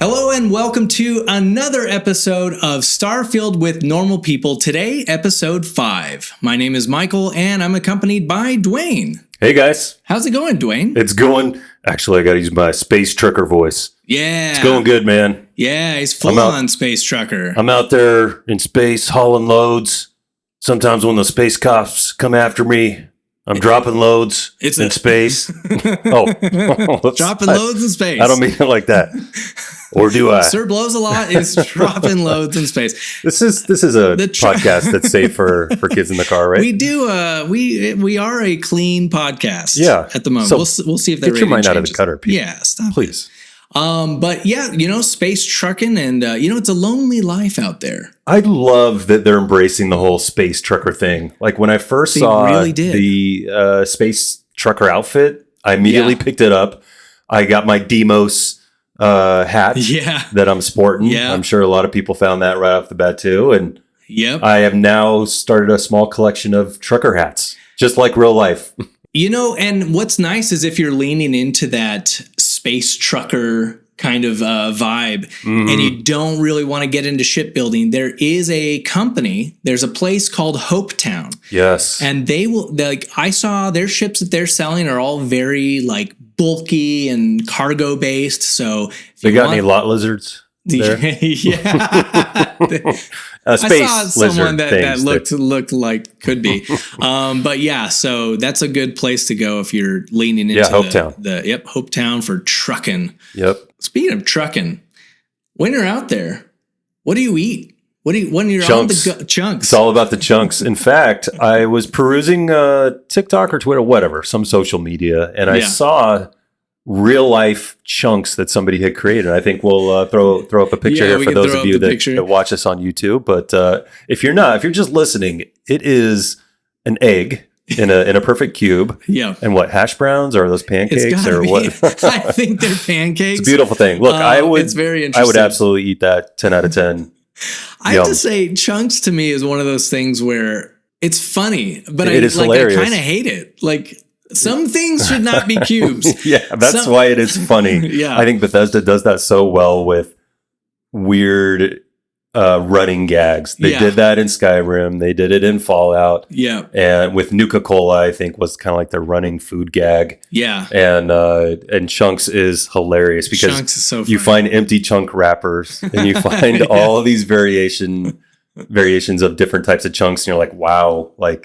Hello and welcome to another episode of Starfield with Normal People. Today, episode 5. My name is Michael and I'm accompanied by Duane. Hey guys. How's it going, Duane? It's going. Actually, I got to use my space trucker voice. Yeah. It's going good, man. Yeah, he's full on space trucker. I'm out there in space hauling loads. Sometimes when the space cops come after me, I'm dropping loads in space. Dropping loads in space. I don't mean it like that. Or do I? Sir Blows a Lot is dropping loads in space. This is a podcast that's safe for kids in the car, right? We do. We are a clean podcast. Yeah. At the moment, So we'll see if that get your mind changes. out of the gutter, people. Yeah, stop. Please. But yeah, space trucking and it's a lonely life out there. I love that they're embracing the whole space trucker thing. Like when I first saw the space trucker outfit, I immediately picked it up. I got my Demos hat that I'm sporting. Yeah. I'm sure a lot of people found that right off the bat too. And I have now started a small collection of trucker hats, just like real life. And what's nice is if you're leaning into that space trucker kind of vibe and you don't really want to get into shipbuilding, there is a company, there's a place called Hopetown. Yes. And I saw their ships that they're selling are all very bulky and cargo based. So they got any lot lizards there? Yeah. Space I saw someone that lizard looked like could be. But yeah, so that's a good place to go if you're leaning into Hopetown. Hopetown for trucking. Yep. Speaking of trucking, when you're out there, what do you eat? When you're chunks. on the chunks? It's all about the chunks. In fact, I was perusing TikTok or Twitter, whatever, some social media, and I saw real life chunks that somebody had created. I think we'll throw up a picture here for those of you that watch us on YouTube. But if you're just listening, it is an egg in a perfect cube. Yeah. And what, hash browns or are those pancakes or what? I think they're pancakes. It's a beautiful thing. Look, it's very interesting. I would absolutely eat that 10 out of 10. I have to say, chunks to me is one of those things where it's funny, but I kind of hate it. Some things should not be cubes. Yeah, that's why it is funny. Yeah. I think Bethesda does that so well with weird running gags. They did that in Skyrim. They did it in Fallout. Yeah. And with Nuka-Cola, I think was kind of like their running food gag. Yeah. And Chunks is hilarious because Chunks is so funny. You find empty chunk wrappers and you find all of these variations of different types of chunks, and you're like, wow. I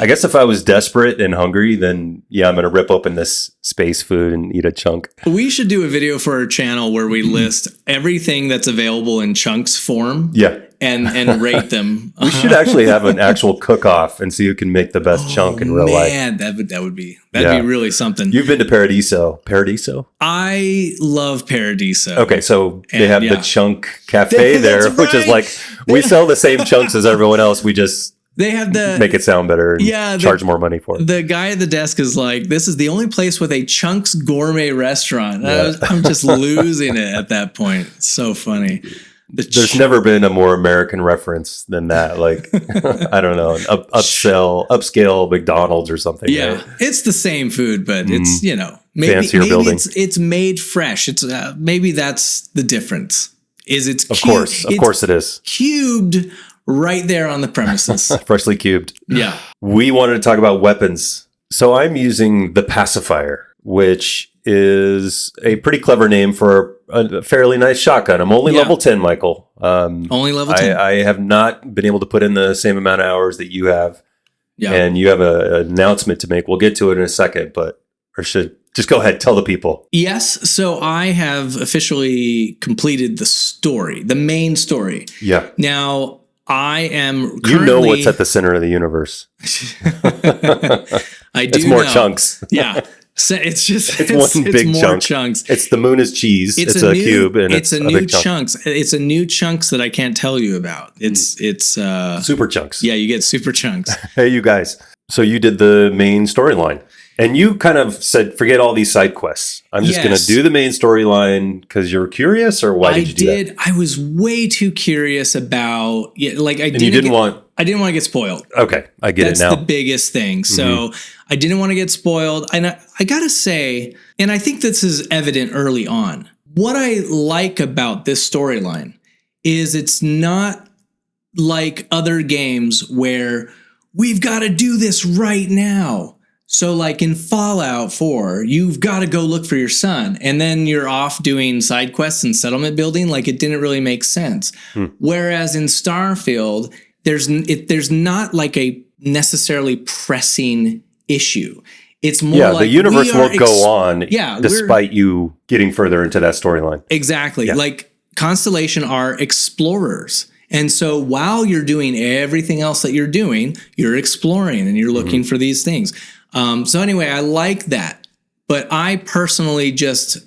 guess if I was desperate and hungry, then I'm going to rip open this space food and eat a chunk. We should do a video for our channel where we list everything that's available in chunks form. Yeah. And rate them. We should actually have an actual cook-off and see who can make the best chunk in real life. Man, that would be really something. You've been to Paradiso. I love Paradiso. Okay, so they have the Chunk Cafe there, which is like, we sell the same chunks as everyone else. We just make it sound better and charge more money for it. The guy at the desk is like, this is the only place with a Chunks gourmet restaurant. I'm just losing it at that point. It's so funny. There's never been a more American reference than that. I don't know, an upscale McDonald's or something. Yeah, right? It's the same food, but it's maybe building. It's made fresh. It's maybe that's the difference. Of course it is cubed right there on the premises, freshly cubed. Yeah, we wanted to talk about weapons, so I'm using the pacifier, which is a pretty clever name for a fairly nice shotgun. I'm only level 10, Michael. Only level 10. I have not been able to put in the same amount of hours that you have. Yeah. And you have an announcement to make. We'll get to it in a second, just go ahead, tell the people. Yes, so I have officially completed the main story. Yeah. Now, I am currently... You know what's at the center of the universe. I do. It's more chunks. Yeah. So it's one big more chunk. chunks. It's the moon is cheese. It's a cube, and it's a new chunks. It's a new chunks that I can't tell you about. It's super chunks. Yeah, you get super chunks. Hey, you guys. So you did the main storyline, and you kind of said, "Forget all these side quests. I'm just going to do the main storyline because you're curious, or why did you do that?" I was way too curious about. I didn't want to get spoiled. Okay, I get it now. That's the biggest thing. So I didn't want to get spoiled. And I got to say, and I think this is evident early on, what I like about this storyline is it's not like other games where we've got to do this right now. So like in Fallout 4, you've got to go look for your son, and then you're off doing side quests and settlement building. Like it didn't really make sense. Whereas in Starfield, there's not like a necessarily pressing issue. It's more like the universe won't go on despite you getting further into that storyline. Exactly. Yeah. Like Constellation are explorers. And so while you're doing everything else that you're doing, you're exploring and you're looking for these things. So anyway, I like that. But I personally just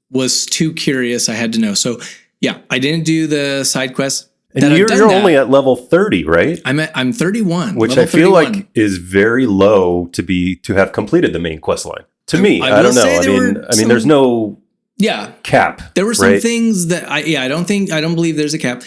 was too curious. I had to know. So yeah, I didn't do the side quests. And you're only at level 30, right? I'm 31. Which I feel 31. Like is very low to have completed the main quest line. To me, I don't know. I mean, there's no cap. There were some things that I don't believe there's a cap.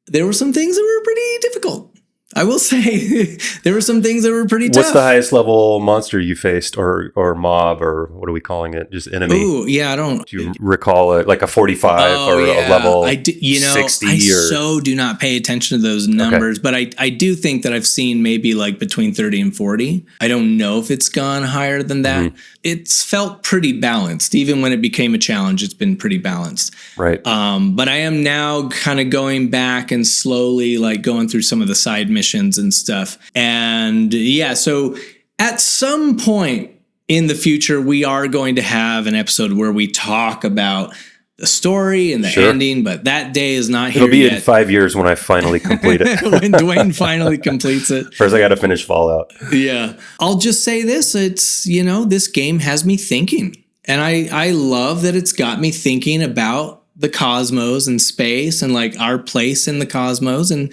There were some things that were pretty difficult. I will say there were some things that were pretty tough. What's the highest level monster you faced or mob, or what are we calling it? Just enemy? Ooh, yeah, I don't. Do you recall it like a 45 or a level 60? I so do not pay attention to those numbers, but I do think that I've seen maybe like between 30 and 40. I don't know if it's gone higher than that. It's felt pretty balanced. Even when it became a challenge, it's been pretty balanced. Right. But I am now kind of going back and slowly like going through some of the side missions and stuff. And yeah, so at some point in the future, we are going to have an episode where we talk about the story and the ending, but that day is not here yet. It'll be in 5 years when I finally complete it. When Duane finally completes it. First, I got to finish Fallout. Yeah. I'll just say this. It's, this game has me thinking. And I love that it's got me thinking about the cosmos and space and like our place in the cosmos. And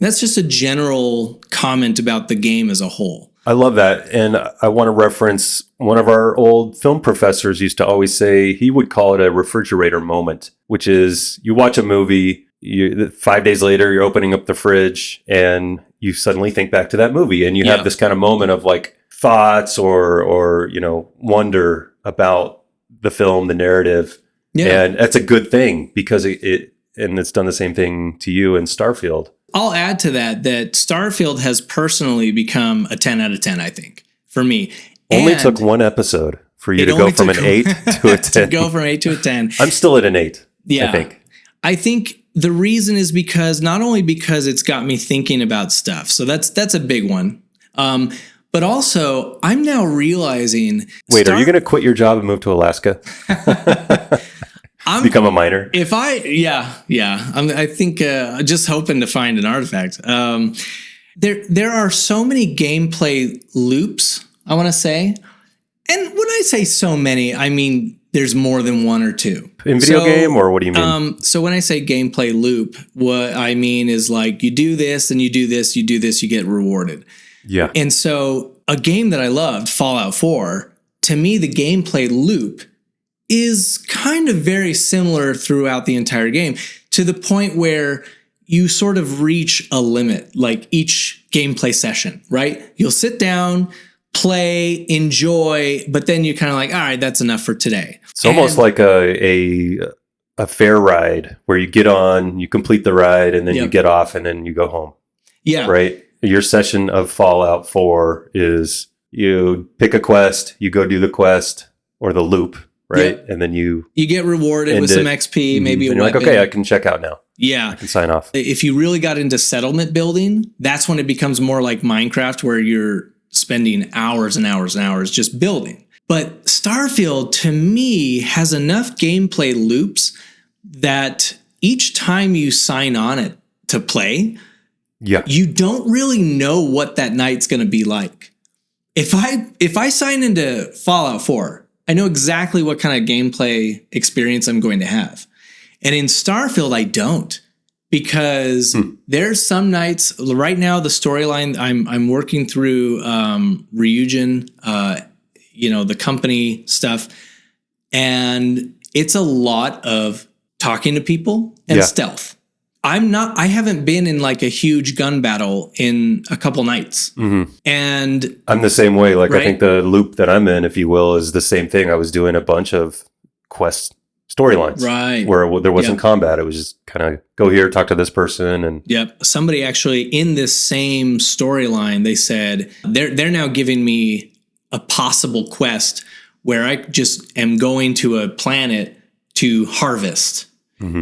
that's just a general comment about the game as a whole. I love that. And I want to reference one of our old film professors used to always say he would call it a refrigerator moment, which is you watch a movie, 5 days later, you're opening up the fridge and you suddenly think back to that movie and you have this kind of moment of like thoughts or wonder about the film, the narrative. Yeah. And that's a good thing because it's done the same thing to you in Starfield. I'll add to that Starfield has personally become a 10 out of 10, I think, for me. Only took one episode for you to go from an 8 to a 10. To go from 8 to a 10. I'm still at an 8, I think the reason is not only because it's got me thinking about stuff. So that's a big one. But also, I'm now realizing... Wait, are you going to quit your job and move to Alaska? Become a miner? I think just hoping to find an artifact. There are so many gameplay loops, I want to say. And when I say so many, I mean there's more than one or two. In video game, or what do you mean? So when I say gameplay loop, what I mean is like you do this and you do this, you do this, you get rewarded. Yeah. And so a game that I loved, Fallout 4, to me, the gameplay loop is kind of very similar throughout the entire game to the point where you sort of reach a limit, like each gameplay session, right? You'll sit down, play, enjoy, but then you're kind of like, all right, that's enough for today. It's almost like a fair ride where you get on, you complete the ride, and then you get off and then you go home. Yeah. Right? Your session of Fallout 4 is you pick a quest, you go do the quest or the loop, right? Yep. And then you get rewarded with some XP, maybe a weapon. Like, okay, I can check out now. Yeah. I can sign off. If you really got into settlement building, that's when it becomes more like Minecraft, where you're spending hours and hours and hours just building. But Starfield, to me, has enough gameplay loops that each time you sign on it to play, you don't really know what that night's going to be like. If I sign into Fallout 4, I know exactly what kind of gameplay experience I'm going to have. And in Starfield, I don't, because there's some nights right now, the storyline I'm working through, Ryujin, the company stuff. And it's a lot of talking to people and stealth. I haven't been in like a huge gun battle in a couple nights. Mm-hmm. And I'm the same way. Like, right? I think the loop that I'm in, if you will, is the same thing. I was doing a bunch of quests storylines, right? Where there wasn't combat. It was just kind of go here, talk to this person, and Somebody actually in this same storyline, they said they're now giving me a possible quest where I just am going to a planet to harvest.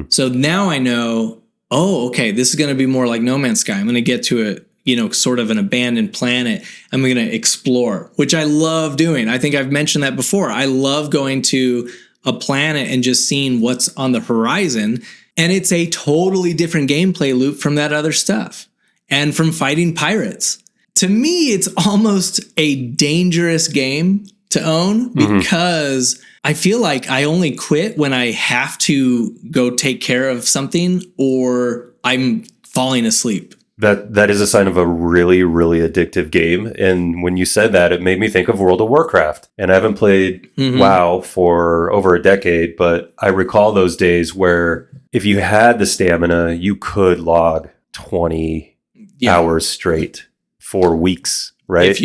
So now I know, okay, this is going to be more like No Man's Sky. I'm going to get to sort of an abandoned planet. I'm going to explore, which I love doing. I think I've mentioned that before. I love going to a planet and just seeing what's on the horizon. And it's a totally different gameplay loop from that other stuff and from fighting pirates. To me, it's almost a dangerous game to own because I feel like I only quit when I have to go take care of something or I'm falling asleep. That is a sign of a really, really addictive game. And when you said that, it made me think of World of Warcraft. And I haven't played WoW for over a decade, but I recall those days where if you had the stamina, you could log 20 hours straight for weeks, right?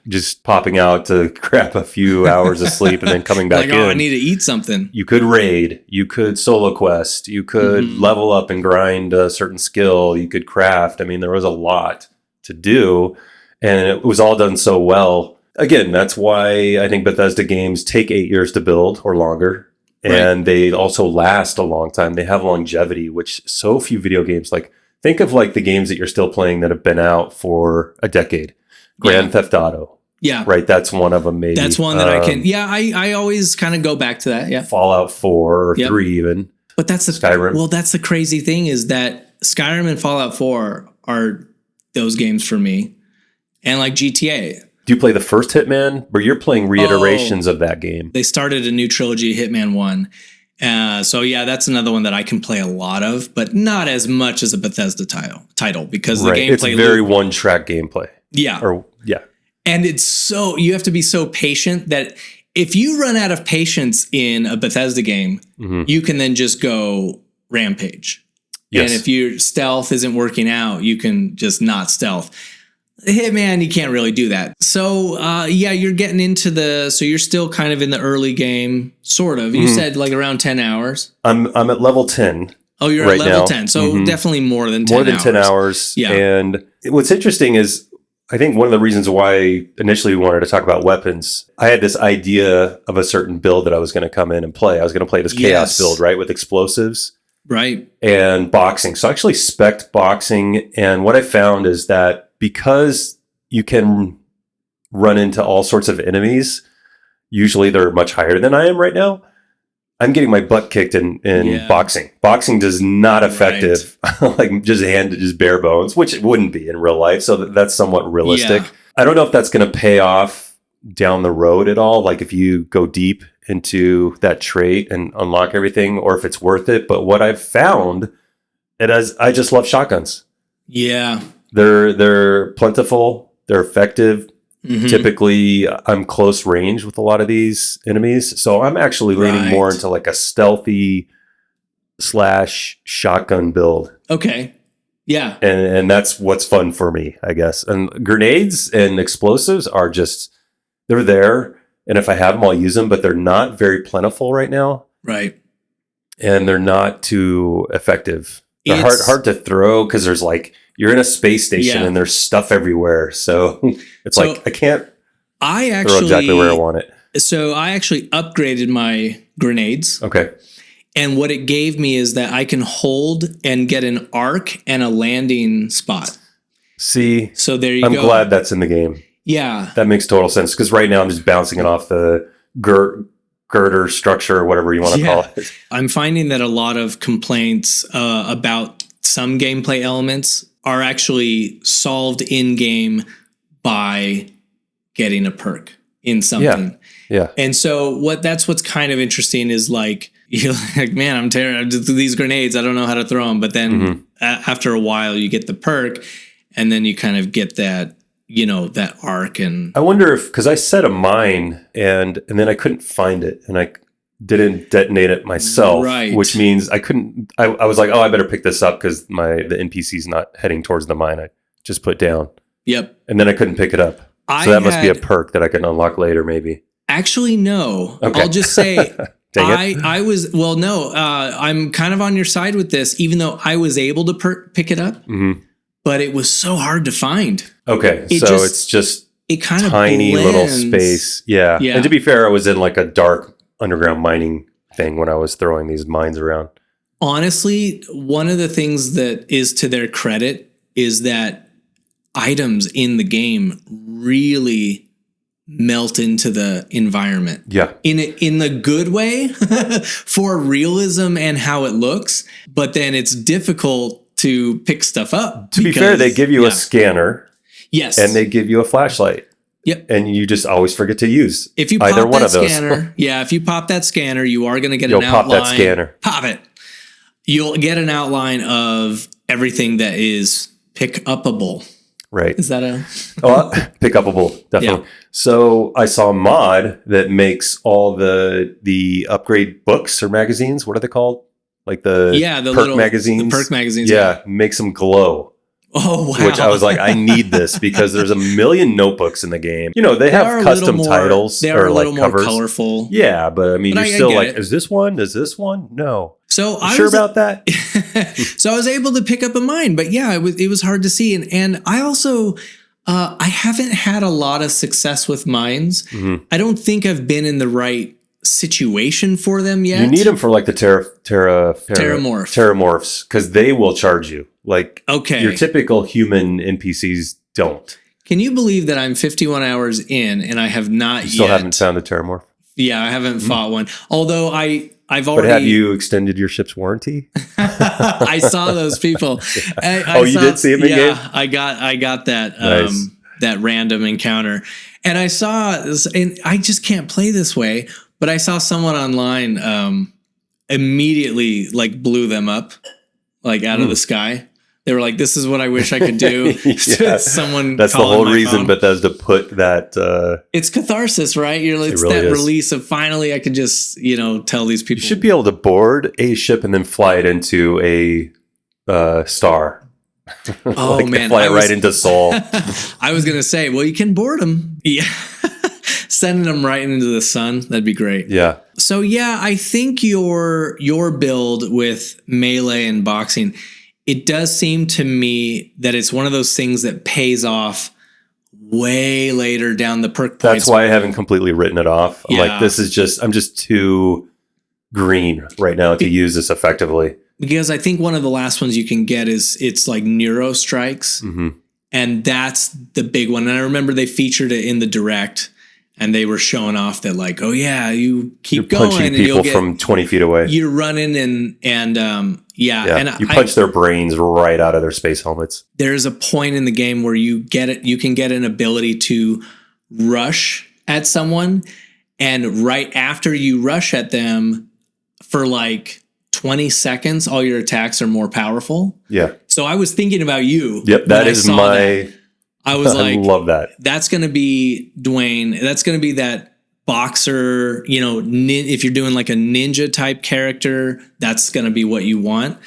Just popping out to grab a few hours of sleep and then coming back in. I need to eat something. You could raid, you could solo quest, you could level up and grind a certain skill, you could craft. I mean, there was a lot to do, and it was all done so well. Again, that's why I think Bethesda games take 8 years to build or longer, and they also last a long time. They have longevity, which so few video games, think of the games that you're still playing that have been out for a decade. Grand Theft Auto. Yeah. Right. That's one of them, maybe. That's one that I can. Yeah. I always kind of go back to that. Yeah. Fallout 4 or 3 even. But that's Skyrim. Well, that's the crazy thing is that Skyrim and Fallout 4 are those games for me. And GTA. Do you play the first Hitman? Where you're playing reiterations of that game? They started a new trilogy, Hitman 1. That's another one that I can play a lot of, but not as much as a Bethesda title because the gameplay. It's very one-track gameplay. Yeah. And you have to be so patient that if you run out of patience in a Bethesda game, you can then just go rampage. Yes. And if your stealth isn't working out, you can just not stealth. Hitman, you can't really do that. So, you're getting into so you're still kind of in the early game, sort of. You said around 10 hours. I'm at level 10. Oh, you're at level 10. So definitely more than 10 hours. More than 10 hours. Yeah. And what's interesting is, I think one of the reasons why initially we wanted to talk about weapons, I had this idea of a certain build that I was going to come in and play. I was going to play this chaos build, right, with explosives. Right. And boxing. So I actually spec'd boxing. And what I found is that because you can run into all sorts of enemies, usually they're much higher than I am right now. I'm getting my butt kicked in boxing. Boxing is not effective, just bare bones, which it wouldn't be in real life. So that's somewhat realistic. Yeah. I don't know if that's going to pay off down the road at all. Like if you go deep into that trait and unlock everything, or if it's worth it. But what I've found, I just love shotguns. Yeah. They're plentiful. They're effective. Typically, I'm close range with a lot of these enemies. So I'm actually leaning more into a stealthy / shotgun build. Okay. Yeah. And that's what's fun for me, I guess. And grenades and explosives are they're there. And if I have them, I'll use them, but they're not very plentiful right now. Right. And they're not too effective. They're hard to throw because there's you're in a space station and there's stuff everywhere. So it's I can't throw exactly where I want it. So I actually upgraded my grenades. Okay. And what it gave me is that I can hold and get an arc and a landing spot. See, so there you go. I'm glad that's in the game. Yeah. That makes total sense because right now I'm just bouncing it off the girder structure or whatever you want to call it. I'm finding that a lot of complaints about some gameplay elements are actually solved in game by getting a perk in something. Yeah. And so that's what's kind of interesting is you're man, I'm terrible. These grenades, I don't know how to throw them. But then after a while, you get the perk, and then you kind of get that that arc. And I wonder because I set a mine and then I couldn't find it, and I didn't detonate it myself, which means I couldn't. I was like, oh, I better pick this up because the NPC's not heading towards the mine. I just put down. Yep. And then I couldn't pick it up. So that must be a perk that I can unlock later, maybe. Actually, no. Okay. I'll just say I was, well, no, I'm kind of on your side with this, even though I was able to pick it up, but it was so hard to find. Okay. It's just it kind of tiny blends. little space. Yeah. And to be fair, I was in like a dark underground mining thing when I was throwing these mines around. Honestly, one of the things that is to their credit is that items in the game really melt into the environment. Yeah. In the good way for realism and how it looks, but then it's difficult to pick stuff up. To be fair, they give you a scanner. Yes. And they give you a flashlight. Yep. And you just always forget to use if you either pop one that of those. Scanner, if you pop that scanner, you are going to get You'll an outline. pop that scanner. Pop it. You'll get an outline of everything that is pick-upable. Right. Is that pick-upable, definitely. Yeah. So I saw a mod that makes all the upgrade books or magazines. What are they called? Like the perk magazines. The perk magazines. Yeah, makes them glow. Oh, wow. Which I was like, I need this because there's a million notebooks in the game. You know, they have custom titles. They are a little covers. More colorful. Yeah, but I mean, you're still like, it. Is this one? Is this one? No. So I sure about that? So I was able to pick up a mine, but yeah, it was hard to see. And I also, I haven't had a lot of success with mines. I don't think I've been in the right situation for them yet. You need them for like the terramorphs because they will charge you. Like your typical human NPCs don't. Can you believe that I'm 51 hours in and I have not yet? Still haven't found a terramorph? Yeah, I haven't fought one. Although I've already. But have you extended your ship's warranty? I saw those people. You did see them in game? Yeah, I got that nice. That random encounter, and I saw this, and I just can't play this way. But I saw someone online immediately like blew them up, like out of the sky. They were like, "This is what I wish I could do." Someone. That's the whole reason Bethesda put that. It's catharsis, right? It's really that release of finally I can just tell these people. You should be able to board a ship and then fly it into a star. Oh man, fly it right into Sol. I was gonna say, well, you can board them. Yeah. Sending them right into the sun, that'd be great. Yeah. So yeah, I think your build with melee and boxing, it does seem to me that it's one of those things that pays off way later down the perk points. That's why I haven't completely written it off. I'm like, I'm just too green right now to use this effectively. Because I think one of the last ones you can get it's like neuro strikes. And that's the big one. And I remember they featured it in the direct. And they were showing off that like, oh yeah, you keep going punching and people from 20 feet away. You're running and And you punch their brains right out of their space helmets. There's a point in the game where you can get an ability to rush at someone, and right after you rush at them for like 20 seconds, all your attacks are more powerful. Yeah. So I was thinking about you. Yep, that is my. I was like, I love that. That's going to be Duane. That's going to be that boxer, if you're doing like a ninja type character, that's going to be what you want.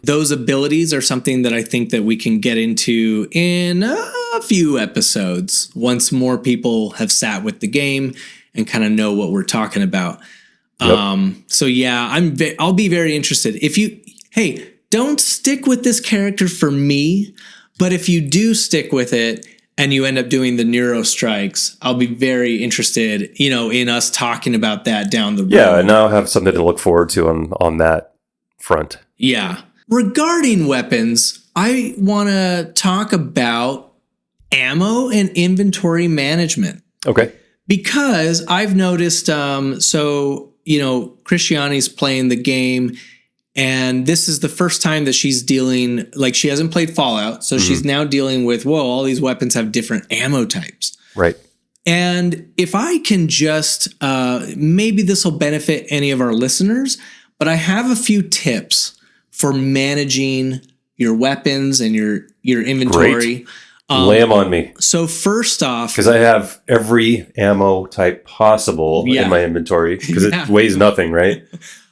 Those abilities are something that I think that we can get into in a few episodes once more people have sat with the game and kind of know what we're talking about. Yep. So yeah, I'll be very interested. Don't stick with this character for me. But if you do stick with it and you end up doing the neuro strikes, I'll be very interested, in us talking about that down the road. Yeah, and I'll have something to look forward to on that front. Yeah. Regarding weapons, I want to talk about ammo and inventory management. Okay. Because I've noticed, Christiani's playing the game. And this is the first time that she's dealing, like she hasn't played Fallout. So she's now dealing with, all these weapons have different ammo types. Right. And if I can just, maybe this will benefit any of our listeners, but I have a few tips for managing your weapons and your inventory. Great. Lay them on me. So first off, because I have every ammo type possible in my inventory because it weighs nothing, right?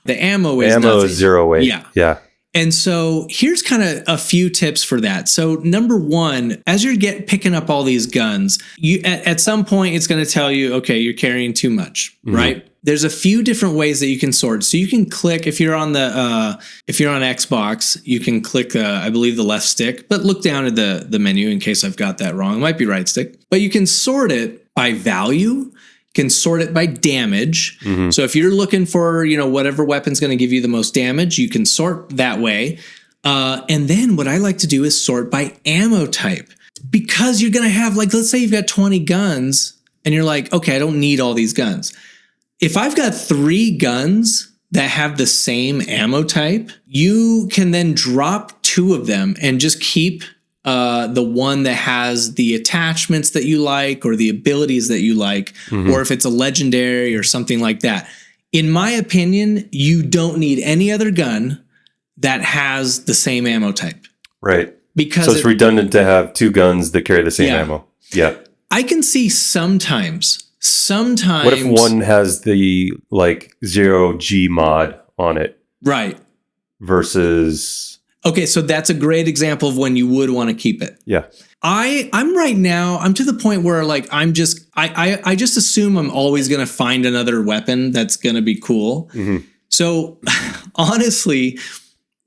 The ammo is zero weight. Yeah. And so here's kind of a few tips for that. So number one, as you're picking up all these guns, you at some point it's going to tell you, okay, you're carrying too much, right? there's a few different ways that you can sort. So you can click, if you're on Xbox, you can click, I believe, the left stick, but look down at the menu in case I've got that wrong. It might be right stick, but you can sort it by value. Can sort it by damage. Mm-hmm. So if you're looking for, whatever weapon's going to give you the most damage, you can sort that way. And then what I like to do is sort by ammo type, because you're going to have, like, let's say you've got 20 guns and you're like, okay, I don't need all these guns. If I've got 3 guns that have the same ammo type, you can then drop 2 of them and just keep the one that has the attachments that you like or the abilities that you like, or if it's a legendary or something like that. In my opinion, you don't need any other gun that has the same ammo type. Right. Because so it's redundant to have 2 guns that carry the same ammo. Yeah. I can see sometimes. What if one has the 0G mod on it? Right. Versus... Okay, so that's a great example of when you would want to keep it. Yeah. I'm right now, I'm to the point where I just assume I'm always going to find another weapon that's going to be cool. Mm-hmm. So honestly...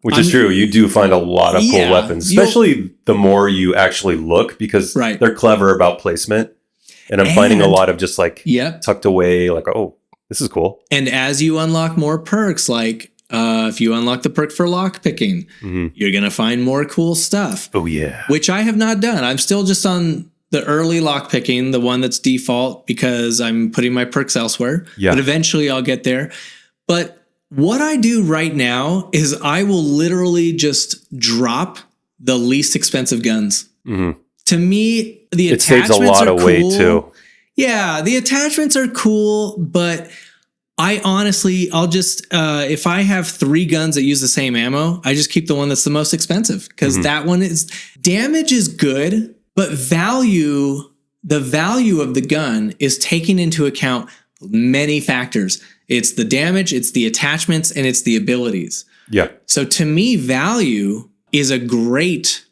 Which is true. You do find a lot of cool weapons, especially the more you actually look, because they're clever about placement. And I'm finding a lot of just tucked away, oh, this is cool. And as you unlock more perks, if you unlock the perk for lockpicking, you're going to find more cool stuff. Oh, yeah. Which I have not done. I'm still just on the early lockpicking, the one that's default, because I'm putting my perks elsewhere. Yeah. But eventually I'll get there. But what I do right now is I will literally just drop the least expensive guns. Mm-hmm. To me, the attachments saves a lot of cool. weight too. Yeah, the attachments are cool, but I honestly, I'll just, if I have 3 guns that use the same ammo, I just keep the one that's the most expensive, because that one is, damage is good, but the value of the gun is taking into account many factors. It's the damage, it's the attachments, and it's the abilities. Yeah. So to me, value is a great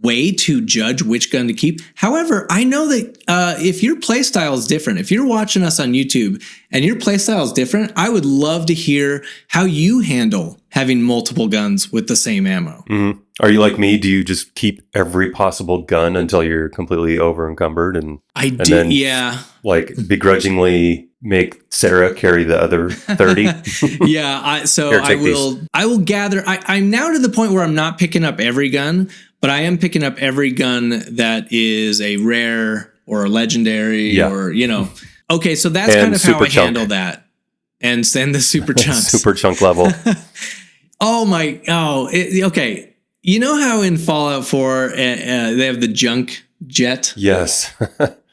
way to judge which gun to keep. However, I know that if your playstyle is different, if you're watching us on YouTube and your playstyle is different, I would love to hear how you handle having multiple guns with the same ammo. Mm-hmm. Are you like me? Do you just keep every possible gun until you're completely over encumbered? And then, begrudgingly make Sarah carry the other 30? Yeah. I will gather. I'm now to the point where I'm not picking up every gun, but I am picking up every gun that is a rare or a legendary or, Okay, so that's kind of how I handle that. And send the super chunks. Super chunk level. Okay. You know how in Fallout 4 they have the junk jet? Yes.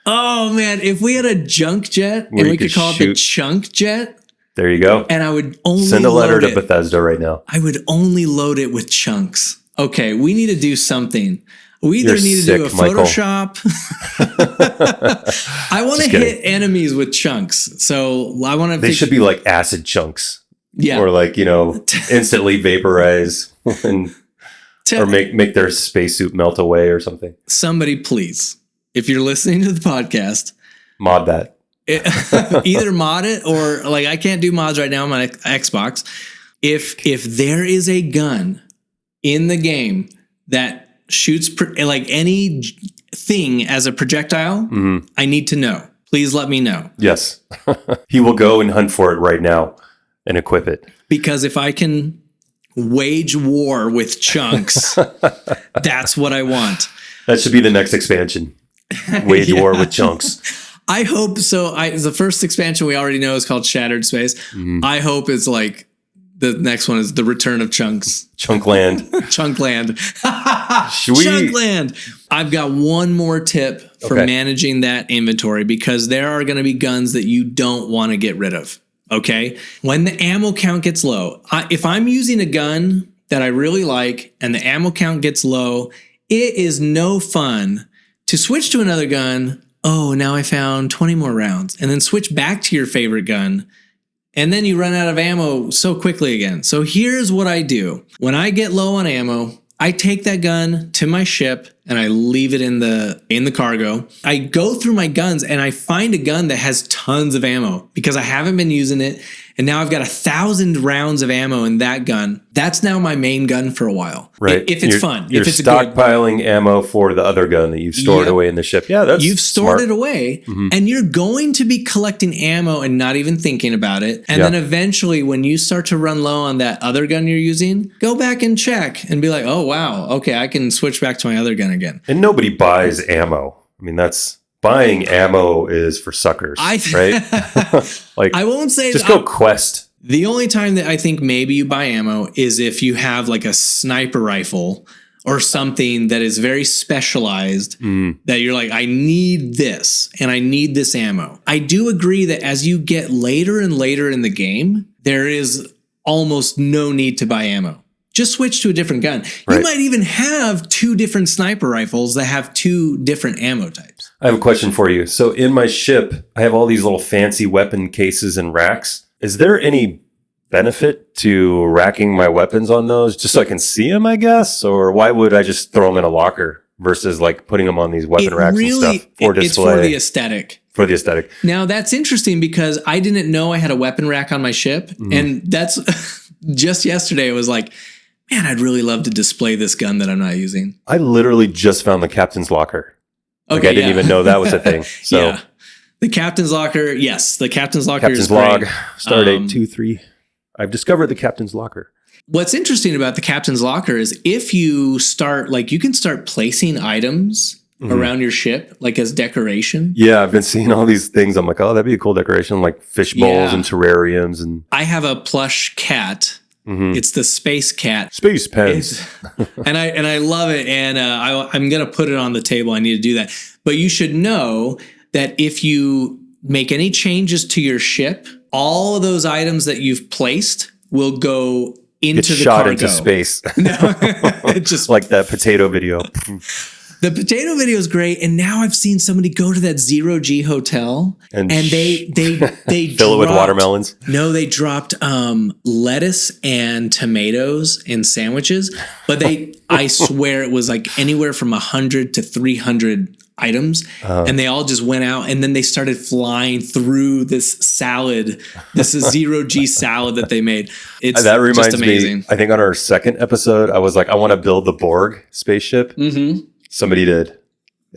Oh, man. If we had a junk jet and we could call it the chunk jet. There you go. And I would only send a letter to Bethesda right now. I would only load it with chunks. Okay, we need to do something. We either need to do a Photoshop. I want to hit enemies with chunks. So I want to. They should be like acid chunks. Yeah. Or instantly vaporize or make their spacesuit melt away or something. Somebody please, if you're listening to the podcast, mod that. Either mod it or I can't do mods right now on my Xbox. If there is a gun in the game that shoots anything as a projectile, I need to know. Please let me know. Yes. He will go and hunt for it right now and equip it. Because if I can wage war with chunks, that's what I want. That should be the next expansion. Wage war with chunks. I hope so. The first expansion we already know is called Shattered Space. I hope it's the next one is the Return of Chunks. Chunkland. Chunkland. Chunkland. I've got one more tip for managing that inventory, because there are going to be guns that you don't want to get rid of. Okay. When the ammo count gets low, if I'm using a gun that I really like and the ammo count gets low, it is no fun to switch to another gun. Oh, now I found 20 more rounds, and then switch back to your favorite gun. And then you run out of ammo so quickly again. So here's what I do. When I get low on ammo, I take that gun to my ship and I leave it in the cargo. I go through my guns and I find a gun that has tons of ammo because I haven't been using it. And now I've got 1,000 rounds of ammo in that gun. That's now my main gun for a while. Right. If it's fun. You're if it's stockpiling ammo for the other gun that you've stored away in the ship. Yeah, that's You've stored smart. it away, and you're going to be collecting ammo and not even thinking about it. And then eventually, when you start to run low on that other gun you're using, go back and check and be like, oh, wow, okay, I can switch back to my other gun again. And nobody buys ammo. I mean, buying ammo is for suckers, right? Like, I won't say just go quest. The only time that I think maybe you buy ammo is if you have like a sniper rifle or something that is very specialized that you're like, I need this and I need this ammo. I do agree that as you get later and later in the game, there is almost no need to buy ammo. Just switch to a different gun. Right. You might even have 2 different sniper rifles that have 2 different ammo types. I have a question for you. So in my ship, I have all these little fancy weapon cases and racks. Is there any benefit to racking my weapons on those just so I can see them, I guess? Or why would I just throw them in a locker versus like putting them on these weapon racks and stuff for display? It's for the aesthetic. For the aesthetic. Now, that's interesting because I didn't know I had a weapon rack on my ship. And that's just yesterday. It was like, man, I'd really love to display this gun that I'm not using. I literally just found the captain's locker. I didn't even know that was a thing. So the captain's locker. Yes. The captain's locker captain's is great. log, stardate 2-3. I've discovered the captain's locker. What's interesting about the captain's locker is if you start, like, you can start placing items around your ship, like as decoration. Yeah, I've been seeing all these things. I'm like, oh, that'd be a cool decoration, like fish bowls and terrariums. And I have a plush cat. It's the space cat. Space pens. and I love it. And I'm going to put it on the table. I need to do that. But you should know that if you make any changes to your ship, all of those items that you've placed will go into the shot cargo. into space. No, it's just like that potato video. The potato video is great, and now I've seen somebody go to that 0G hotel and they fill it with watermelons. No, they dropped lettuce and tomatoes in sandwiches, but I swear it was like anywhere from 100 to 300 items, and they all just went out, and then they started flying through this salad. This is 0G salad that they made. It's that reminds just amazing. me. I think on our second episode, I was like, I want to build the Borg spaceship. Somebody did,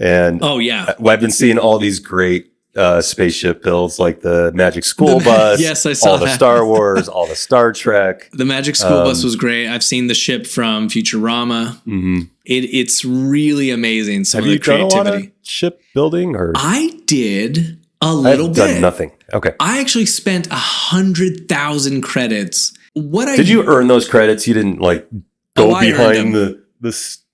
and I've been seeing all these great spaceship builds, like the Magic School Bus. Yes, I saw all the Star Wars, all the Star Trek. The Magic School Bus was great. I've seen the ship from Futurama. It's really amazing. Some of the creativity. Done a lot of ship building, or I did a little bit. I've done nothing. Okay, I actually spent 100,000 credits. Did you earn those credits? You didn't like go behind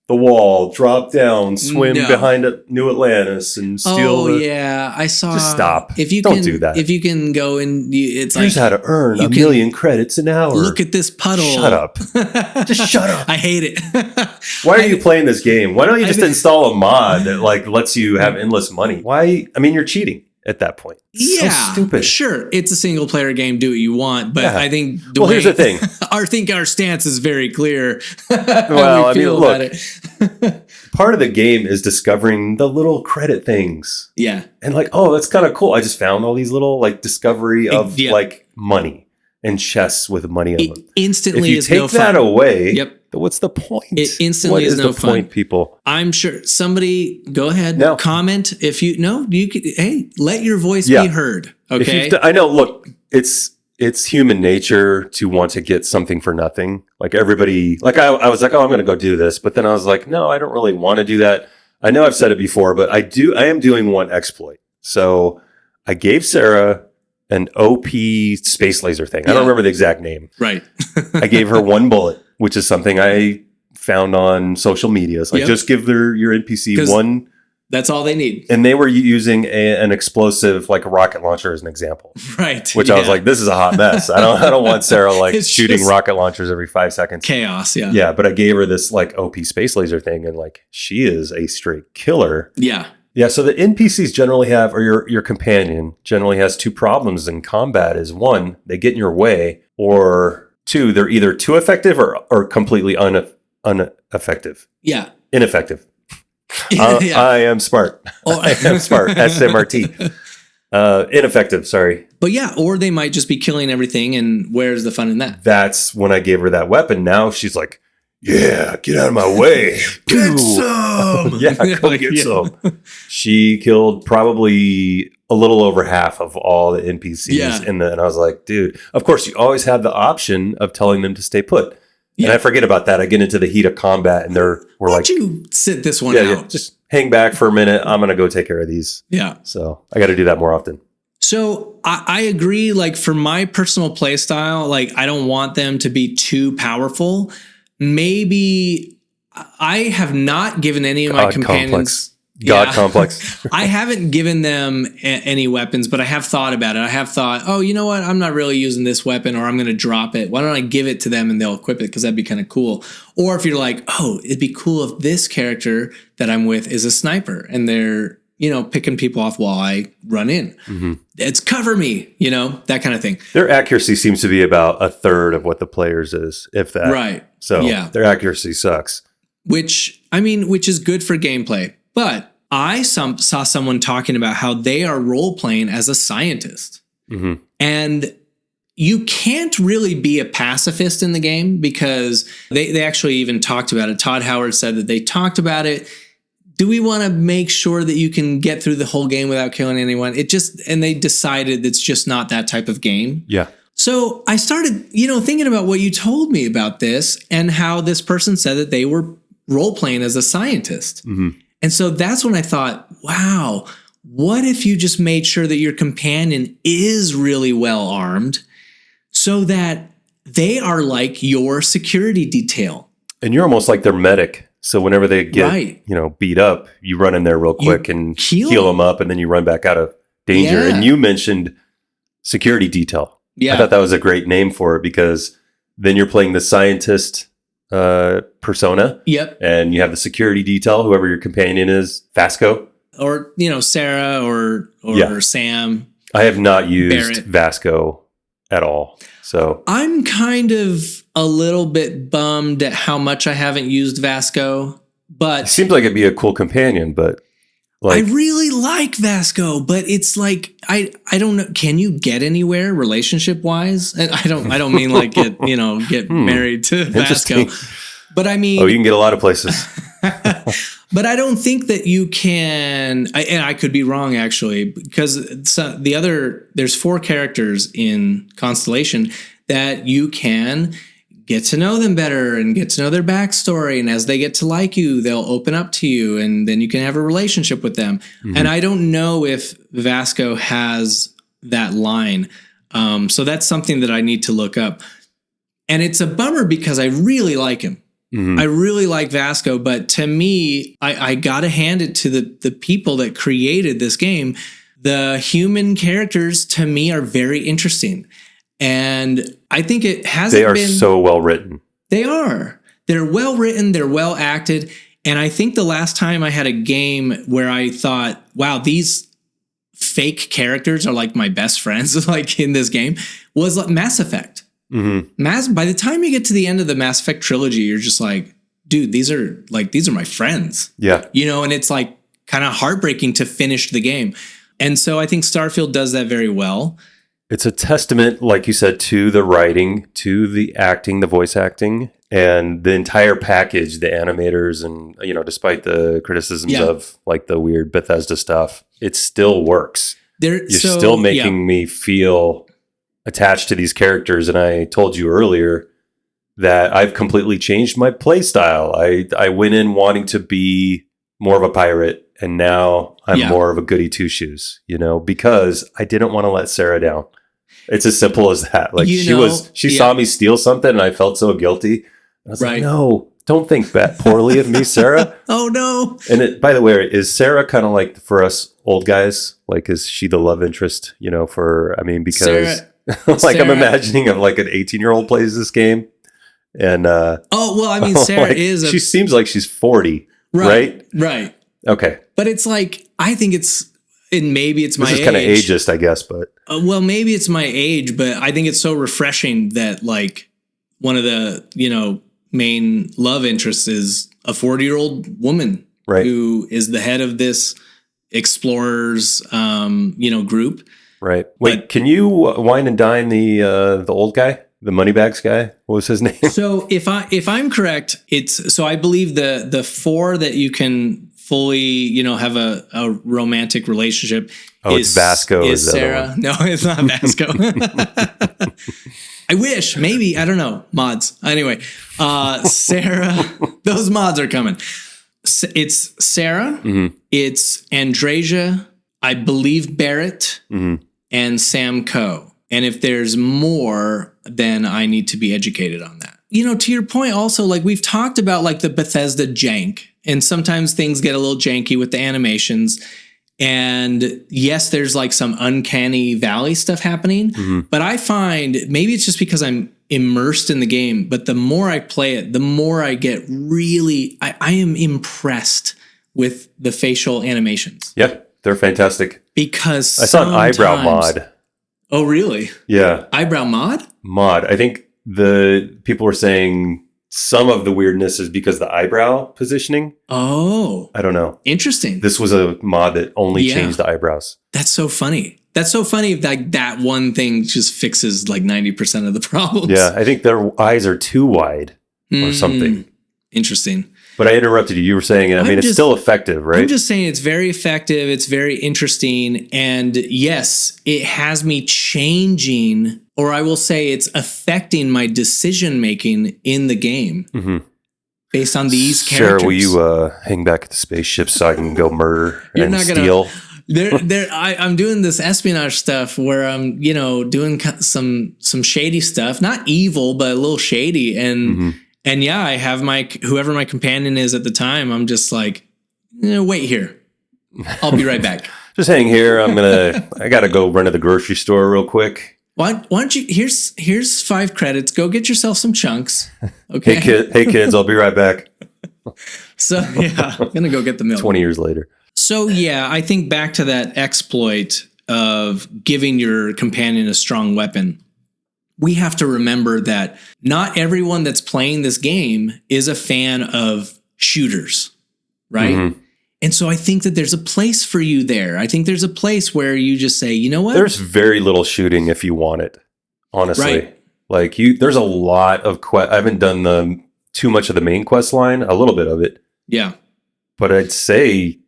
the wall, drop down, swim behind New Atlantis, and steal. I saw. Just stop. If you don't do that. If you can go and it's here's how to earn 1 million credits an hour. Look at this puddle. Shut up. Just shut up. I hate it. Why are you playing this game? Why don't you just install a mod that like lets you have endless money? Why? I mean, you're cheating at that point. Yeah, so stupid. Sure, it's a single player game. Do what you want, but I think Duane, well, here's the thing. I think our stance is very clear. Well, I mean, look, part of the game is discovering the little credit things. Yeah, and like, oh, that's kind of cool. I just found all these little like discovery of like money and chests with money in them. Instantly, if you take that away, what's the point? It instantly is no fun. Point, people? I'm sure somebody go ahead comment if you could. Hey, let your voice be heard. Okay, I know. Look, it's human nature to want to get something for nothing. Like everybody, like I was like, oh, I'm going to go do this, but then I was like, no, I don't really want to do that. I know I've said it before, but I am doing one exploit. So I gave Sarah an OP space laser thing. I don't remember the exact name. Right. I gave her one bullet, which is something I found on social media. It's like, just give your NPC one. That's all they need. And they were using an explosive, like a rocket launcher as an example. Right. Which I was like, this is a hot mess. I don't want Sarah like shooting rocket launchers every 5 seconds. Chaos. Yeah. Yeah. But I gave her this like OP space laser thing, and like, she is a straight killer. Yeah. Yeah, so the NPCs generally have, or your companion generally has 2 problems in combat. Is 1, they get in your way, or 2, they're either too effective or completely ineffective. Yeah. Ineffective. Yeah. I am smart. Oh. I am smart. SMRT. Ineffective. Sorry. But yeah, or they might just be killing everything. And where's the fun in that? That's when I gave her that weapon. Now she's like, yeah, get out of my way. Get some. Yeah, go get some. She killed probably a little over half of all the NPCs and I was like, dude, of course you always have the option of telling them to stay put. Yeah. And I forget about that. I get into the heat of combat and we're Why like, don't you sit this one out? Yeah, just hang back for a minute. I'm going to go take care of these. Yeah. So I got to do that more often. So I agree. Like for my personal play style, like I don't want them to be too powerful. Maybe I have not given any of my companions complex. I haven't given them any weapons, but I have thought about it. I have thought, oh, you know what? I'm not really using this weapon, or I'm going to drop it. Why don't I give it to them and they'll equip it? Because that'd be kind of cool. Or if you're like, oh, it'd be cool if this character that I'm with is a sniper and they're, picking people off while I run in. Mm-hmm. It's cover me, that kind of thing. Their accuracy seems to be about a third of what the players is, if that. Right. So their accuracy sucks. Which is good for gameplay. But I saw someone talking about how they are role-playing as a scientist. Mm-hmm. And you can't really be a pacifist in the game because they actually even talked about it. Todd Howard said that they talked about it. Do we want to make sure that you can get through the whole game without killing anyone? And they decided it's just not that type of game. Yeah. So I started, thinking about what you told me about this and how this person said that they were role-playing as a scientist. Mm-hmm. And so that's when I thought, wow, what if you just made sure that your companion is really well armed so that they are like your security detail? And you're almost like their medic. So whenever they get, beat up, you run in there real quick and heal them up, and then you run back out of danger. Yeah. And you mentioned security detail. Yeah. I thought that was a great name for it because then you're playing the scientist persona. Yep. And you have the security detail, whoever your companion is, Vasco. Or, Sarah or Sam. I have not used Barrett. Vasco at all. So I'm kind of a little bit bummed at how much I haven't used Vasco, but it seems like it'd be a cool companion, but I really like Vasco, but it's like I don't know. Can you get anywhere relationship wise? And I don't mean like get married to Vasco, but I mean, you can get a lot of places. But I don't think that you can, and I could be wrong actually, because there's 4 characters in Constellation that you can get to know them better and get to know their backstory. And as they get to like you, they'll open up to you and then you can have a relationship with them. Mm-hmm. And I don't know if Vasco has that line. So that's something that I need to look up. And it's a bummer because I really like him. Mm-hmm. I really like Vasco, but to me, I got to hand it to the people that created this game. The human characters, to me, are very interesting. And I think it hasn't been... They are so well written. They are. They're well written. They're well acted. And I think the last time I had a game where I thought, wow, these fake characters are like my best friends like in this game was like Mass Effect. Mm-hmm. By the time you get to the end of the Mass Effect trilogy, you're just like, dude, these are my friends. Yeah. And it's like kind of heartbreaking to finish the game. And so I think Starfield does that very well. It's a testament, like you said, to the writing, to the acting, the voice acting, and the entire package, the animators, and, despite the criticisms of like the weird Bethesda stuff, it still works. You're still making me feel attached to these characters. And I told you earlier that I've completely changed my play style. I went in wanting to be more of a pirate, and now I'm more of a goody two shoes, because I didn't want to let Sarah down. It's as simple as that. Like she saw me steal something and I felt so guilty. I was like, no, don't think that poorly of me, Sarah. Oh no. And by the way, is Sarah kind of like for us old guys? Like, is she the love interest, because Sarah, I'm imagining of like an 18-year-old plays this game. And Sarah is she seems like she's 40, right? Right. Okay. But it's like, I think maybe it's my age. This is kind of ageist, I guess, but. Maybe it's my age, but I think it's so refreshing that like one of the, main love interests is a 40-year-old woman. right, who is the head of this explorers, group. right. Wait, can you wine and dine the old guy, the Moneybags guy? What was his name? So if I'm correct, I believe the 4 that you can fully, have a romantic relationship. It's Vasco. Is Sarah? No, it's not Vasco. I wish, maybe, I don't know. Mods. Anyway, Sarah, those mods are coming. It's Sarah. Mm-hmm. It's Andrasia, I believe Barrett, and Sam Coe. And if there's more, then I need to be educated on that. To your point also, like we've talked about like the Bethesda jank, and sometimes things get a little janky with the animations. And yes, there's like some uncanny valley stuff happening, but I find maybe it's just because I'm immersed in the game, but the more I play it, the more I get really, I am impressed with the facial animations. Yeah, they're fantastic. Because I saw an eyebrow mod. Oh, really? Yeah. Eyebrow mod? Mod. I think the people were saying some of the weirdness is because the eyebrow positioning. Oh. I don't know. Interesting. This was a mod that only changed the eyebrows. That's so funny. That's so funny if that one thing just fixes like 90% of the problems. Yeah, I think their eyes are too wide or something. Interesting. But I interrupted you. You were saying, it's still effective, right? I'm just saying it's very effective. It's very interesting. And yes, it has me changing, or I will say it's affecting my decision-making in the game based on these characters. Sarah, will you hang back at the spaceship so I can go murder and steal? I'm doing this espionage stuff where I'm, doing some shady stuff, not evil, but a little shady. And yeah, I have whoever my companion is at the time. I'm just like, wait here. I'll be right back. Just hang here. I got to go run to the grocery store real quick. Why don't you, here's 5 credits. Go get yourself some chunks. Okay. Hey kids, I'll be right back. So yeah, I'm going to go get the milk. 20 years later. So yeah, I think back to that exploit of giving your companion a strong weapon. We have to remember that not everyone that's playing this game is a fan of shooters, right? Mm-hmm. And so I think that there's a place for you there. I think there's a place where you just say, you know what? There's very little shooting if you want it, honestly. Right. Like there's a lot of I haven't done too much of the main quest line, a little bit of it. Yeah. But I'd say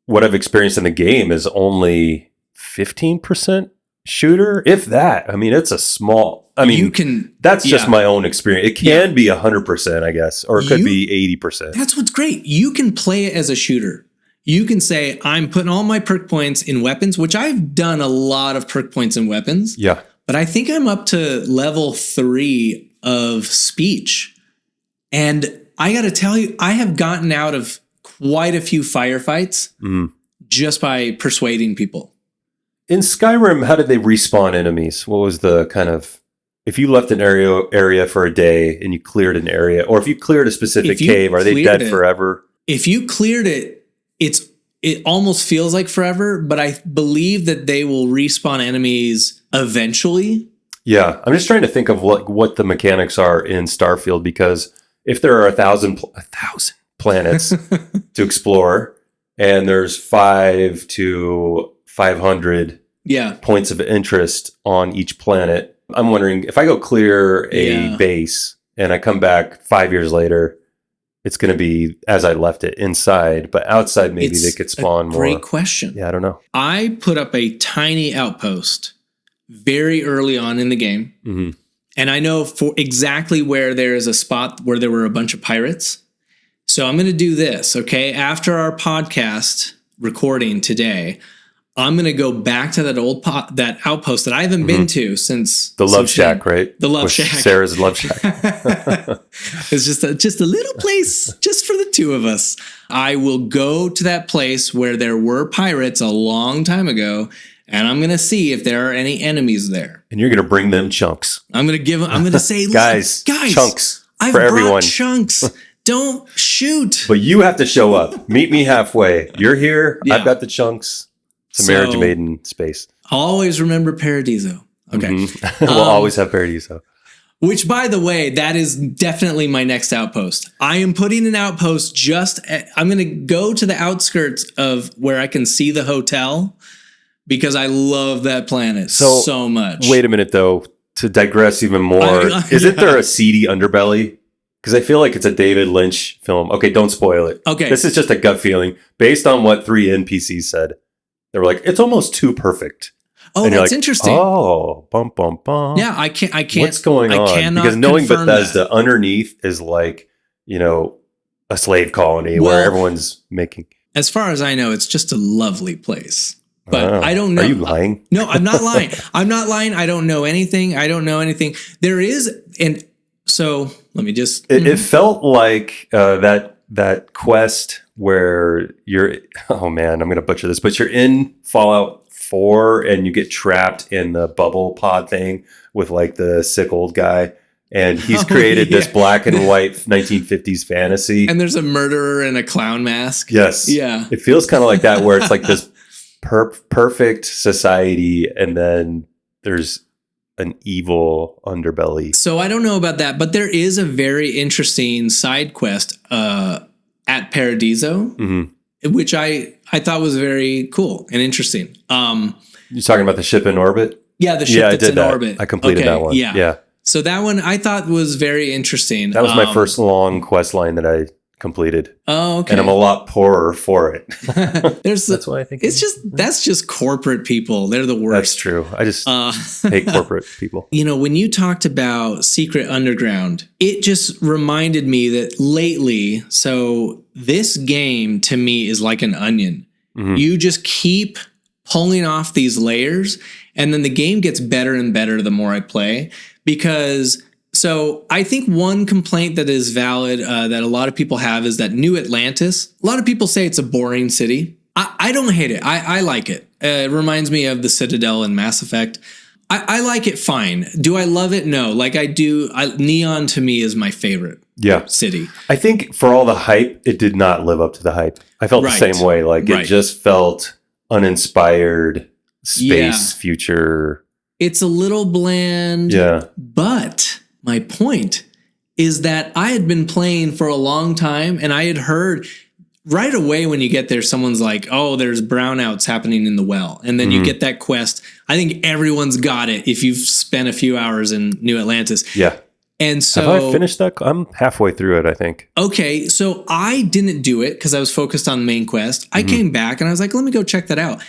what I've experienced in the game is only 15% shooter, if that. I mean, it's a small. That's just my own experience. It can be 100%, I guess, or it could be 80%. That's what's great. You can play it as a shooter. You can say, I'm putting all my perk points in weapons, which I've done a lot of perk points in weapons. Yeah. But I think I'm up to level 3 of speech. And I got to tell you, I have gotten out of quite a few firefights just by persuading people. In Skyrim, how did they respawn enemies? What was the kind of, if you left an area for a day and you cleared an area, or if you cleared a specific cave, are they dead forever? If you cleared it, it almost feels like forever, but I believe that they will respawn enemies eventually. Yeah, I'm just trying to think of what the mechanics are in Starfield, because if there are 1,000 planets to explore, and there's 5 to 500 points of interest on each planet. I'm wondering if I go clear a base and I come back 5 years later, it's going to be as I left it inside, but outside maybe they could spawn more. Great question. Yeah, I don't know. I put up a tiny outpost very early on in the game. Mm-hmm. And I know for exactly where there is a spot where there were a bunch of pirates. So I'm going to do this, okay? After our podcast recording today, I'm going to go back to that that outpost that I haven't been to since the Love Shack, right? The Love Shack. Sarah's Love Shack. It's just a little place just for the two of us. I will go to that place where there were pirates a long time ago, and I'm going to see if there are any enemies there. And you're going to bring them chunks. I'm going to say, guys, chunks I've for brought everyone. Chunks. Don't shoot. But you have to show up. Meet me halfway. You're here. Yeah. I've got the chunks. It's a marriage made in space. Always remember Paradiso. Okay. Mm-hmm. We'll always have Paradiso. Which, by the way, that is definitely my next outpost. I am putting an outpost I'm going to go to the outskirts of where I can see the hotel because I love that planet so much. Wait a minute, though, to digress even more. Isn't there a seedy underbelly? Because I feel like it's a David Lynch film. Okay, don't spoil it. Okay. This is just a gut feeling based on what 3 NPCs said. They were like, it's almost too perfect. Oh, and that's interesting. Oh, bum, bum, bum. Yeah, I can't. What's going on? Because knowing Bethesda underneath is like, a slave colony where everyone's making. As far as I know, it's just a lovely place. But I don't know. Are you lying? No, I'm not lying. I'm not lying. I don't know anything. There is, and so let me just. It felt like that quest where you're. Oh man, I'm gonna butcher this, but you're in Fallout 4 and you get trapped in the bubble pod thing with like the sick old guy, and he's created this black and white 1950s fantasy. And there's a murderer in a clown mask. Yes. Yeah. It feels kind of like that, where it's like this perfect society, and then there's an evil underbelly. So I don't know about that, but there is a very interesting side quest at Paradiso, which I thought was very cool and interesting. You're talking about the ship in orbit? Yeah, the ship that's in orbit. I completed that one. Yeah. So that one I thought was very interesting. That was my first long quest line that I completed. Oh, okay. And I'm a lot poorer for it. That's why I think that's just corporate people. They're the worst. That's true. I just hate corporate people. When you talked about Secret Underground, it just reminded me that lately, so this game to me is like an onion. You just keep pulling off these layers, and then the game gets better and better the more I play. Because so I think one complaint that is valid that a lot of people have is that New Atlantis, a lot of people say it's a boring city. I don't hate it. I like it. It reminds me of the Citadel in Mass Effect. I like it fine. Do I love it? No. Like I do. Neon to me is my favorite city. I think for all the hype, it did not live up to the hype. I felt the same way. Like it just felt uninspired space future. It's a little bland. Yeah. But my point is that I had been playing for a long time, and I had heard right away when you get there, someone's like, oh, there's brownouts happening in the well. And then you get that quest. I think everyone's got it if you've spent a few hours in New Atlantis. Yeah. And so have I finished that? I'm halfway through it, I think. Okay. So I didn't do it because I was focused on the main quest. I came back and I was like, let me go check that out.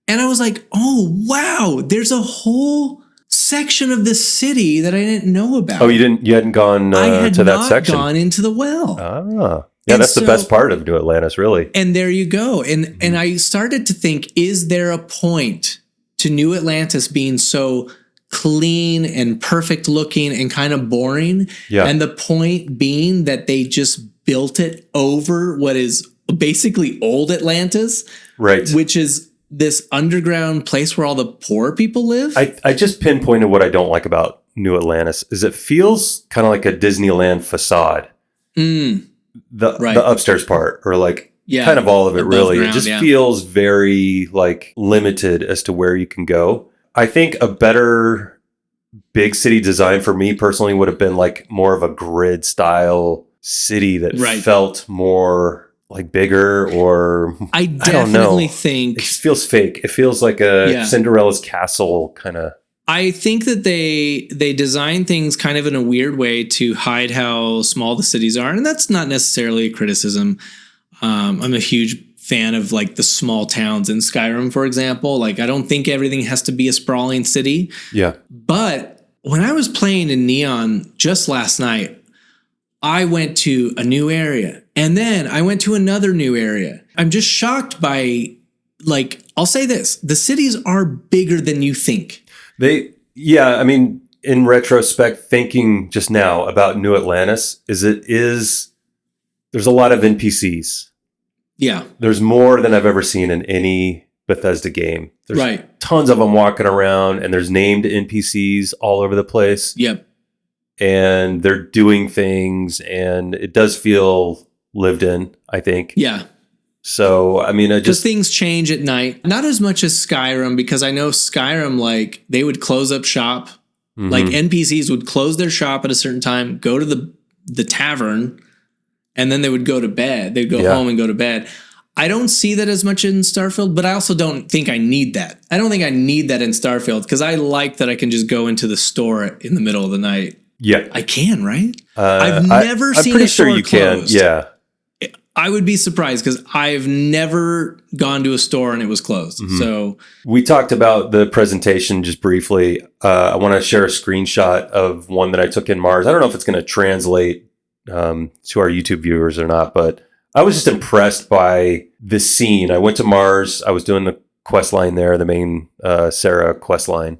And I was like, oh, wow, there's a whole section of the city that I didn't know about. Oh, you hadn't gone to that section? I had not gone into the well. Ah. Yeah, that's the best part of New Atlantis, really. And there you go. And I started to think, is there a point to New Atlantis being so clean and perfect looking and kind of boring? Yeah. And the point being that they just built it over what is basically old Atlantis. Right. Which is this underground place where all the poor people live. I just pinpointed what I don't like about New Atlantis is it feels kind of like a Disneyland facade. The upstairs part, or like kind of all of it, really. Ground, it just feels very like limited as to where you can go. I think a better big city design for me personally would have been like more of a grid style city that felt more like bigger, or I definitely think it just feels fake. It feels like a Cinderella's castle kind of. I think that they design things kind of in a weird way to hide how small the cities are. And that's not necessarily a criticism. I'm a huge fan of like the small towns in Skyrim, for example. Like, I don't think everything has to be a sprawling city. Yeah. But when I was playing in Neon just last night, I went to a new area and then I went to another new area. I'm just shocked by, like, I'll say this, the cities are bigger than you think. I mean, in retrospect, thinking just now about New Atlantis, there's a lot of NPCs. Yeah. There's more than I've ever seen in any Bethesda game. There's tons of them walking around, and there's named NPCs all over the place. Yep. And they're doing things, and it does feel lived in, I think. Yeah. So, I mean, because things change at night, not as much as Skyrim, because I know Skyrim, like, they would close up shop Like NPCs would close their shop at a certain time, go to the tavern, and then they would go to bed. They'd go home and go to bed. I don't see that as much in Starfield, but I also don't think I need that. I don't think I need that in Starfield because I like that I can just go into the store in the middle of the night. Yeah. I can, right? I've never seen a store closed. Can. Yeah. I would be surprised because I've never gone to a store and it was closed. So we talked about the presentation just briefly. I want to share a screenshot of one that I took in Mars. I don't know if it's going to translate to our YouTube viewers or not, but I was just impressed by the scene. I went to Mars. I was doing the quest line there, the main Sarah quest line.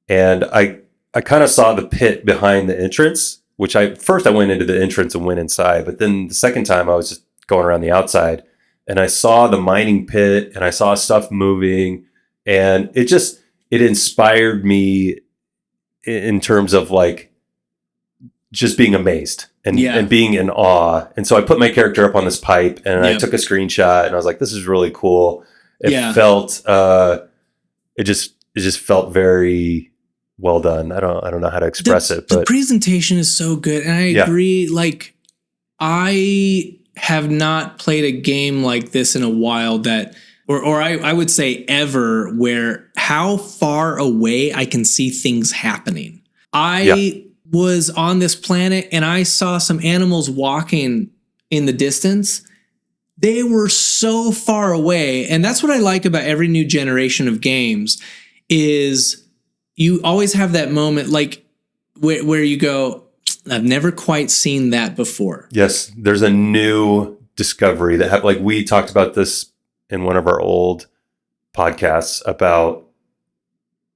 And I kind of saw the pit behind the entrance, which first I went into the entrance and went inside. But then the second time I was just going around the outside and I saw the mining pit and I saw stuff moving, and it inspired me in terms of like just being amazed and being in awe. And so I put my character up on this pipe and I took a screenshot and I was like, this is really cool. It felt, it just felt very well done. I don't know how to express it, but the presentation is so good. And I agree. Like, I have not played a game like this in a while or I would say ever, where how far away I can see things happening. I was on this planet and I saw some animals walking in the distance. They were so far away. And that's what I like about every new generation of games is you always have that moment like where you go, I've never quite seen that before. Yes, there's a new discovery that like we talked about this in one of our old podcasts about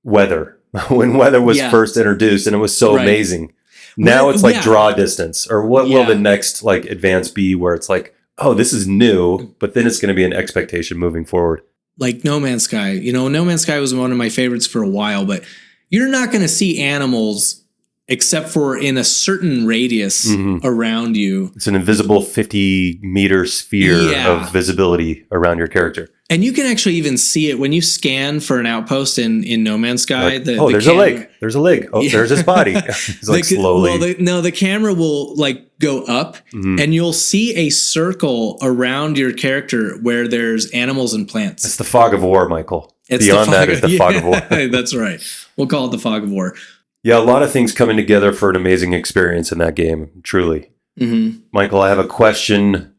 weather. When weather was first introduced, and it was so amazing. Now it's like draw distance, or what will the next like advance be where it's like, oh, this is new, but then it's going to be an expectation moving forward. Like No Man's Sky. You know, No Man's Sky was one of my favorites for a while, but you're not going to see animals except for in a certain radius around you. It's an invisible 50-meter sphere of visibility around your character. And you can actually even see it when you scan for an outpost in No Man's Sky. Like, there's a leg. There's a leg. Oh, there's his body. It's like slowly. Well, the camera will like go up and you'll see a circle around your character where there's animals and plants. It's the fog of war, Michael. Beyond that is the fog of war. That's right. We'll call it the fog of war. Yeah, a lot of things coming together for an amazing experience in that game, truly. Michael, I have a question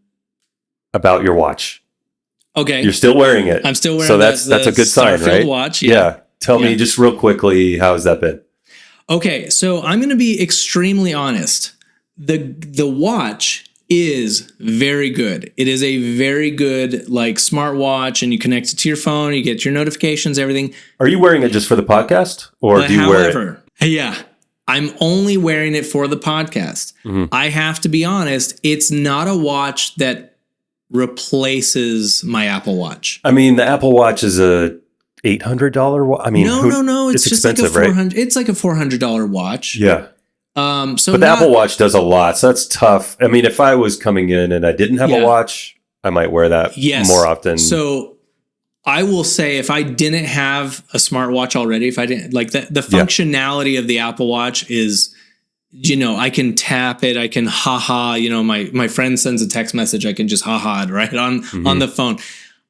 about your watch. Okay. You're still wearing it. I'm still wearing it. So that's a good sign, Starfield right? watch. Yeah. Tell me just real quickly, how's that been? Okay, so I'm going to be extremely honest. The watch is very good. It is a very good like smartwatch, and you connect it to your phone, you get your notifications, everything. Are you wearing it just for the podcast, or do you wear it? Yeah, I'm only wearing it for the podcast. I have to be honest, it's not a watch that replaces my Apple Watch. I mean, the Apple Watch is a $800 watch. I mean, no. It's just expensive, like right? It's like a $400 watch. Yeah. But the Apple Watch does a lot, so that's tough. I mean, if I was coming in and I didn't have a watch, I might wear that more often. So I will say, if I didn't have a smartwatch already, if I didn't like the functionality of the Apple Watch is, you know, I can tap it, I can you know, my friend sends a text message, I can just it right on the phone,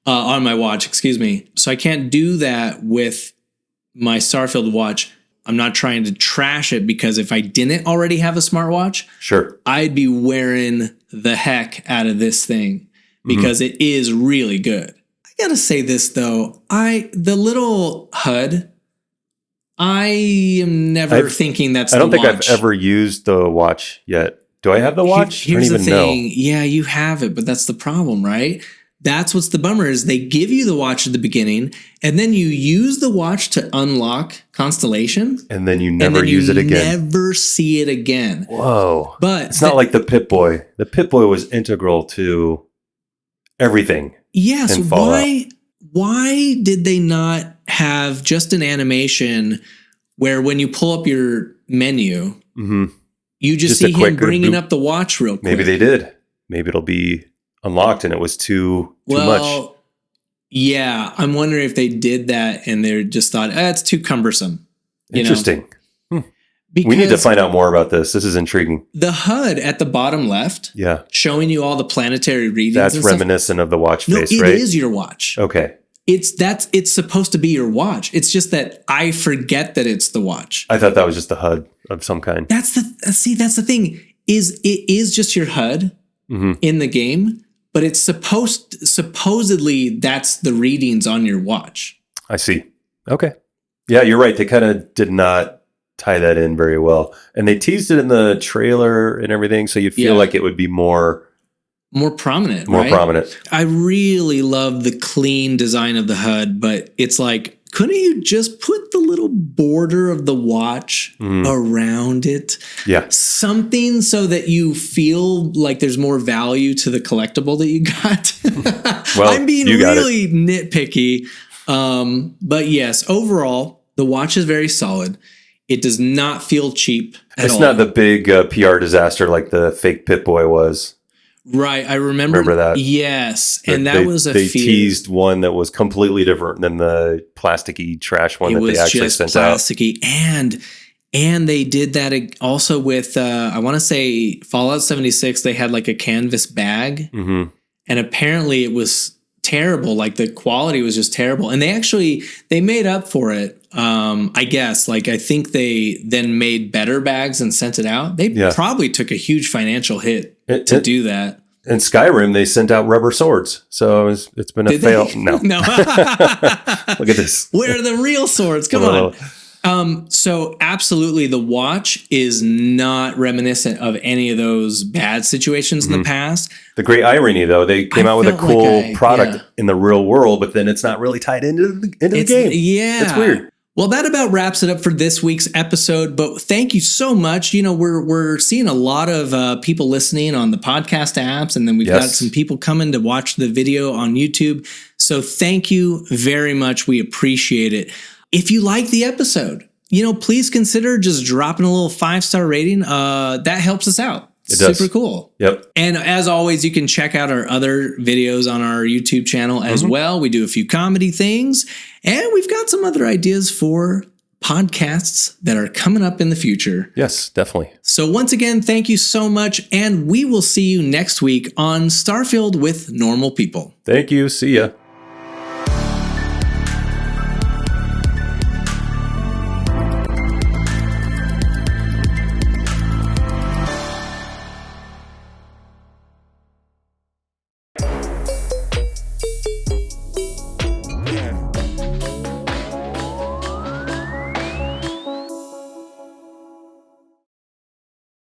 on my watch, excuse me. So I can't do that with my Starfield watch. I'm not trying to trash it, because if I didn't already have a smartwatch, I'd be wearing the heck out of this thing, because it is really good. I gotta say this though, the little HUD, I am never thinking that's the watch. I don't think I've ever used the watch yet. Do I have the watch? Here's I don't even the thing. know. Yeah, you have it, but that's the problem, right? That's what's the bummer, is they give you the watch at the beginning, and then you use the watch to unlock Constellation, and then you never use it again. Never see it again. Whoa! But it's not like the Pip-Boy. The Pip-Boy was integral to everything. Yes. Why did they not have just an animation where when you pull up your menu, you just see him bringing up the watch real quick? Maybe they did. Maybe it'll be unlocked and it was too much. Yeah, I'm wondering if they did that and they just thought, it's too cumbersome. Interesting. We need to find out more about this. This is intriguing. The HUD at the bottom left, showing you all the planetary readings. That's reminiscent of the watch face, right? It is your watch. Okay. It's supposed to be your watch. It's just that I forget that it's the watch. I thought that was just the HUD of some kind. That's the thing. It is just your HUD in the game, but it's supposedly that's the readings on your watch. I see. Okay. Yeah, you're right. They kind of did not tie that in very well. And they teased it in the trailer and everything, so you'd feel like it would be more prominent. More prominent. I really love the clean design of the HUD, but it's like, couldn't you just put the little border of the watch around it? Yeah. Something so that you feel like there's more value to the collectible that you got. Well, I'm being really nitpicky. But yes, overall, the watch is very solid. It does not feel cheap at all. It's not the big PR disaster like the fake Pip-Boy was. Right. I remember that. Yes. And that was a They fear. teased one that was completely different than the plasticky trash one that they actually sent out. Plasticky. And they did that also with, I want to say Fallout 76, they had like a canvas bag. And apparently it was terrible. Like the quality was just terrible. And they made up for it. I guess, like, I think they then made better bags and sent it out. They probably took a huge financial hit to do that. In Skyrim, they sent out rubber swords. So it's been a fail. No. Look at this. Where are the real swords? Come on. So absolutely, the watch is not reminiscent of any of those bad situations in the past. The great irony, though, they came out with a cool product in the real world, but then it's not really tied into the game. Yeah. It's weird. Well, that about wraps it up for this week's episode, but thank you so much. You know, we're seeing a lot of people listening on the podcast apps, and then we've got some people coming to watch the video on YouTube. So thank you very much. We appreciate it. If you like the episode, please consider just dropping a little 5-star rating. That helps us out. Super cool. Yep. And as always, you can check out our other videos on our YouTube channel as well. We do a few comedy things, and we've got some other ideas for podcasts that are coming up in the future. Yes, definitely. So once again, thank you so much, and we will see you next week on Starfield with Normal People. Thank you. See ya.